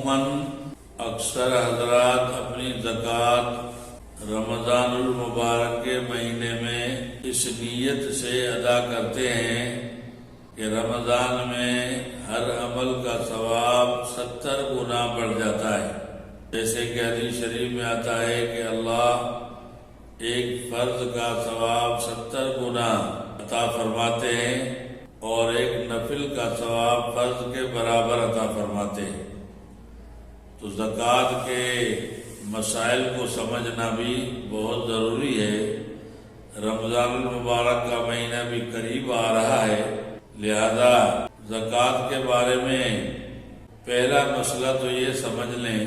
عموماً اکثر حضرات اپنی زکوٰۃ رمضان المبارک کے مہینے میں اس نیت سے ادا کرتے ہیں کہ رمضان میں ہر عمل کا ثواب 70 گنا بڑھ جاتا ہے. جیسے کہ حدیث شریف میں آتا ہے کہ اللہ ایک فرض کا ثواب 70 گنا عطا فرماتے ہیں اور ایک نفل کا ثواب فرض کے برابر عطا فرماتے ہیں. تو زکوٰۃ کے مسائل کو سمجھنا بھی بہت ضروری ہے. رمضان المبارک کا مہینہ بھی قریب آ رہا ہے، لہذا زکوٰۃ کے بارے میں پہلا مسئلہ تو یہ سمجھ لیں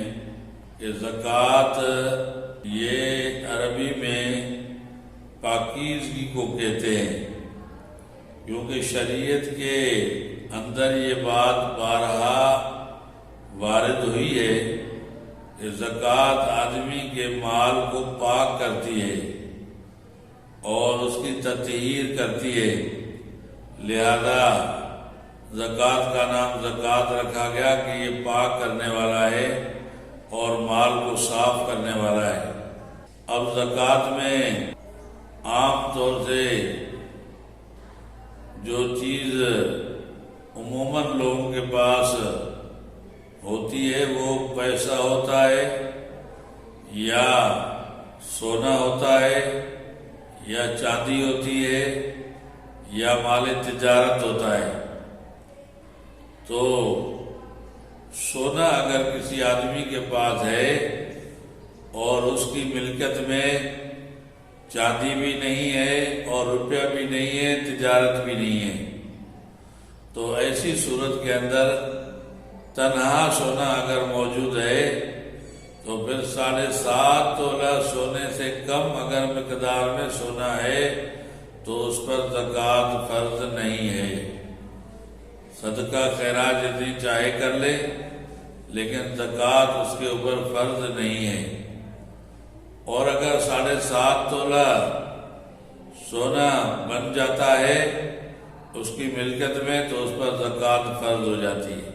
کہ زکوٰۃ یہ عربی میں پاکیزگی کو کہتے ہیں، کیونکہ شریعت کے اندر یہ بات بارہا وارد ہوئی ہے کہ زکوٰۃ آدمی کے مال کو پاک کرتی ہے اور اس کی تطہیر کرتی ہے. لہذا زکوٰۃ کا نام زکوٰۃ رکھا گیا کہ یہ پاک کرنے والا ہے اور مال کو صاف کرنے والا ہے. اب زکوٰۃ میں عام طور سے جو چیز عموماً لوگوں کے پاس ہوتی ہے وہ پیسہ ہوتا ہے یا سونا ہوتا ہے یا چاندی ہوتی ہے یا مال تجارت ہوتا ہے. تو سونا اگر کسی آدمی کے پاس ہے اور اس کی ملکیت میں چاندی بھی نہیں ہے اور روپیہ بھی نہیں ہے، تجارت بھی نہیں ہے، تو ایسی صورت کے اندر تنہا سونا اگر موجود ہے تو پھر 7.5 تولہ سونے سے کم اگر مقدار میں سونا ہے تو اس پر زکوٰۃ فرض نہیں ہے. صدقہ خیرات جتنی چاہے کر لے لیکن زکوٰۃ اس کے اوپر فرض نہیں ہے. اور اگر 7.5 تولہ سونا بن جاتا ہے اس کی ملکیت میں تو اس پر زکوٰۃ فرض ہو جاتی ہے.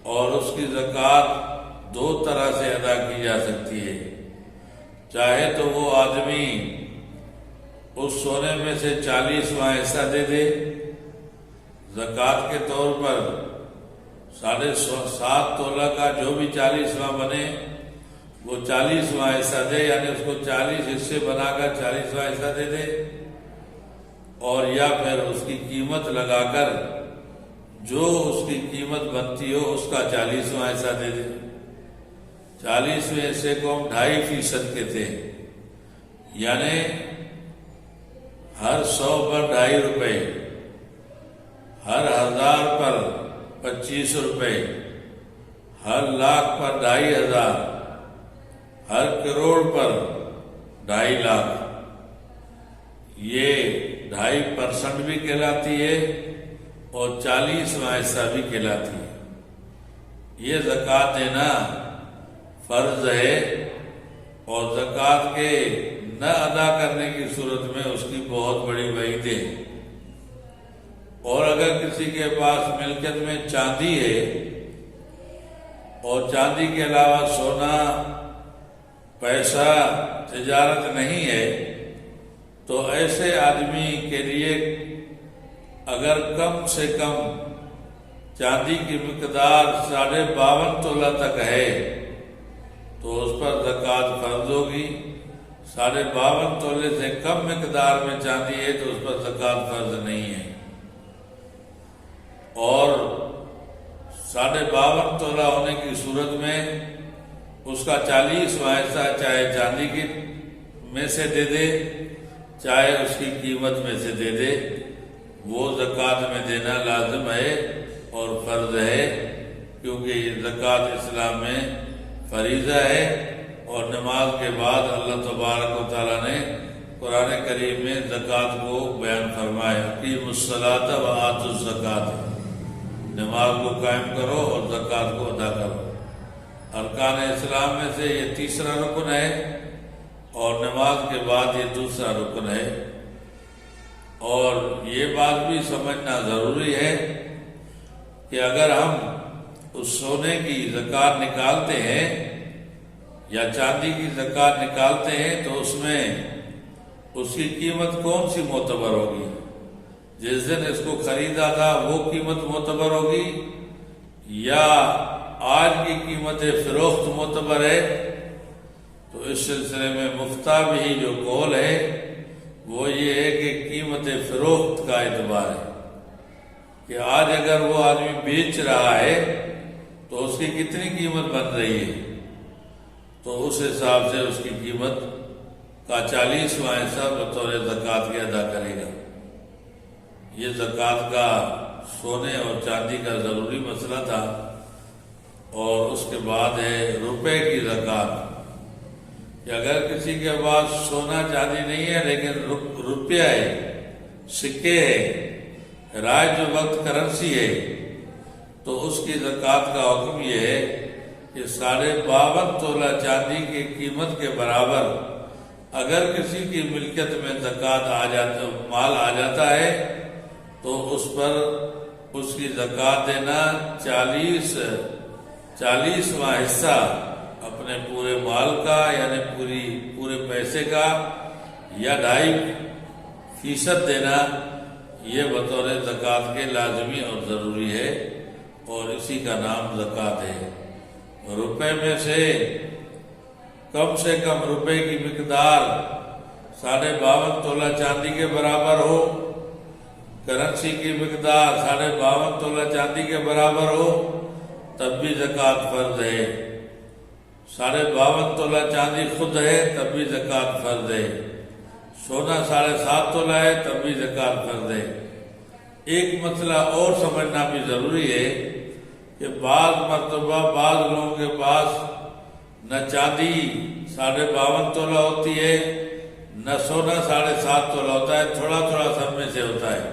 اور اس کی زکوٰۃ 2 طرح سے ادا کی جا سکتی ہے. چاہے تو وہ آدمی اس سونے میں سے 40واں حصہ دے دے زکوٰۃ کے طور پر، 7.5 تولہ کا جو بھی 40واں بنے وہ 40واں حصہ دے، یعنی اس کو 40 حصے بنا کر 40واں حصہ دے دے، اور یا پھر اس کی قیمت لگا کر جو اس کی قیمت بنتی ہو اس کا 40واں حصہ دے دے. 40ویں حصے کو ہم 2.5% کہتے ہیں، یعنی ہر 100 پر 2.5 روپے، ہر 1000 پر 25 روپے، ہر لاکھ پر 2.5 ہر کروڑ پر 2.5 لاکھ. یہ 2.5% بھی کہلاتی ہے اور 40واں حصہ بھی کہلاتی ہے. یہ زکوٰۃ دینا فرض ہے اور زکوٰۃ کے نہ ادا کرنے کی صورت میں اس کی بہت بڑی وعید ہے. اور اگر کسی کے پاس ملکیت میں چاندی ہے اور چاندی کے علاوہ سونا، پیسہ، تجارت نہیں ہے تو ایسے آدمی کے لیے اگر کم سے کم چاندی کی مقدار 52.5 تولہ تک ہے تو اس پر زکوٰۃ فرض ہوگی. 52.5 تولے سے کم مقدار میں چاندی ہے تو اس پر زکوٰۃ فرض نہیں ہے. اور 52.5 تولہ ہونے کی صورت میں اس کا 40واں حصہ چاہے چاندی کی میں سے دے دے چاہے اس کی قیمت میں سے دے دے، وہ زکوٰۃ میں دینا لازم ہے اور فرض ہے، کیونکہ یہ زکوٰۃ اسلام میں فریضہ ہے. اور نماز کے بعد اللہ تبارک و تعالیٰ نے قرآن کریم میں زکوٰۃ کو بیان فرمایا کہ اقیموا الصلاۃ وآتوا الزکاۃ، نماز کو قائم کرو اور زکوٰۃ کو ادا کرو. ارکان اسلام میں سے یہ تیسرا رکن ہے اور نماز کے بعد یہ دوسرا رکن ہے. اور یہ بات بھی سمجھنا ضروری ہے کہ اگر ہم اس سونے کی زکوٰۃ نکالتے ہیں یا چاندی کی زکوٰۃ نکالتے ہیں تو اس میں اس کی قیمت کون سی معتبر ہوگی؟ جس دن اس کو خریدا تھا وہ قیمت معتبر ہوگی یا آج کی قیمت فروخت معتبر ہے؟ تو اس سلسلے میں مفتیٰ بھی جو قول ہے وہ یہ ہے کہ قیمت فروخت کا اعتبار ہے کہ آج اگر وہ آدمی بیچ رہا ہے تو اس کی کتنی قیمت بن رہی ہے، تو اس حساب سے اس کی قیمت کا 40واں حصہ بطور زکوٰۃ کے ادا کرے گا۔ یہ زکوٰۃ کا سونے اور چاندی کا ضروری مسئلہ تھا۔ اور اس کے بعد ہے روپے کی زکوٰۃ، کہ اگر کسی کے پاس سونا چاندی نہیں ہے لیکن روپیہ ہے، سکے ہے، رائج وقت کرنسی ہے، تو اس کی زکوٰۃ کا حکم یہ ہے کہ 52.5 تولہ چاندی کی قیمت کے برابر اگر کسی کی ملکیت میں زکوٰۃ مال آ جاتا ہے تو اس پر اس کی زکوٰۃ دینا 40واں حصہ اپنے پورے مال کا یعنی پورے پیسے کا یا 2.5% دینا، یہ بطور زکوٰۃ کے لازمی اور ضروری ہے اور اسی کا نام زکوٰۃ ہے۔ روپے میں سے کم روپے کی مقدار 52.5 تولہ چاندی کے برابر ہو، کرنسی کی مقدار 52.5 تولہ چاندی کے برابر ہو تب بھی زکوٰۃ فرض ہے، 52.5 تولہ چاندی خود ہے تب بھی زکوٰۃ فرض ہے، سونا 7.5 تولہ ہے تب بھی زکوٰۃ فرض ہے۔ ایک مسئلہ اور سمجھنا بھی ضروری ہے کہ بعض مرتبہ بعض لوگوں کے پاس نہ چاندی 52.5 تولہ ہوتی ہے نہ سونا 7.5 تولہ ہوتا ہے، تھوڑا سب میں سے ہوتا ہے،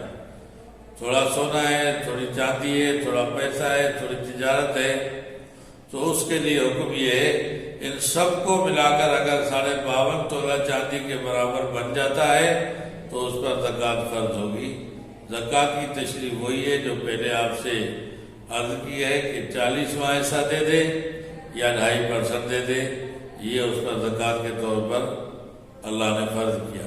تھوڑا سونا ہے، تھوڑی چاندی ہے، تھوڑا پیسہ ہے، تھوڑی تجارت ہے، تو اس کے لیے حکم یہ ہے ان سب کو ملا کر اگر 52.5 تولہ چاندی کے برابر بن جاتا ہے تو اس پر زکوٰۃ فرض ہوگی۔ زکوٰۃ کی تشریح وہی ہے جو پہلے آپ سے عرض کی ہے کہ 40واں حصہ دے دے یا 2.5% دے دے، یہ اس پر زکوٰۃ کے طور پر اللہ نے فرض کیا۔